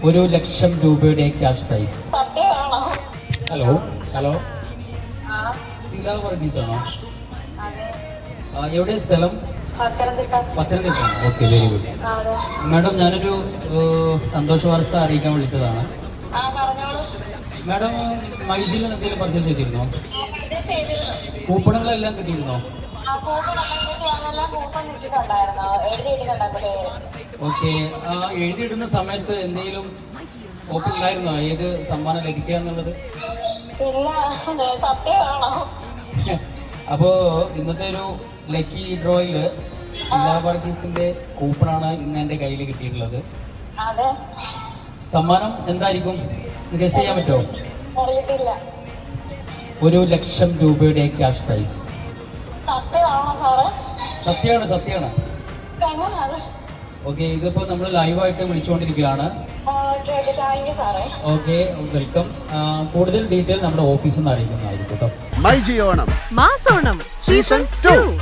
1,00,000 രൂപയുടെ cash prize. Hello hello, Seetha വർഗീസാണോ? എവിടെ സ്ഥലം? Pathanamthitta. Okay, very good. Madam, ഞാനൊരു സന്തോഷ വാർത്ത അറിയിക്കാൻ വിളിച്ചതാണ്. മാഡം, മൈജിയിൽ നിന്ന് എന്തെങ്കിലും പർച്ചേസ് ചെയ്തിരുന്നോ? കൂപ്പണുകളെല്ലാം കിട്ടിയിരുന്നോ? ഓക്കെ, എഴുതിയിടുന്ന സമയത്ത് എന്തെങ്കിലും ഓപ്ഷൻ ഉണ്ടായിരുന്നോ ഏത് സമ്മാനം ലഭിക്കുക എന്നുള്ളത്? അപ്പോ ഇന്നത്തെ ഒരു ലക്കി ഡ്രോയില് ജില്ലാ വർഗീസിന്റെ കൂപ്പണാണ് ഇന്ന് എന്റെ കയ്യിൽ കിട്ടിയിട്ടുള്ളത്. സമ്മാനം എന്തായിരിക്കും ഗസ് ചെയ്യാൻ പറ്റുമോ? 1,00,000 രൂപയുടെ ക്യാഷ് പ്രൈസ്. സത്യമാണ്. ഓക്കെ, ഇതിപ്പോ നമ്മൾ ലൈവായിട്ട് വിളിച്ചുകൊണ്ടിരിക്കുകയാണ്. Okay, welcome. കൂടുതൽ ഡീറ്റെയിൽ നമ്മുടെ ഓഫീസിൽ നിന്ന് അറിയിക്കുന്നതായിരിക്കും കേട്ടോ. മൈജി ഓണം മാസോണം സീസൺ 2.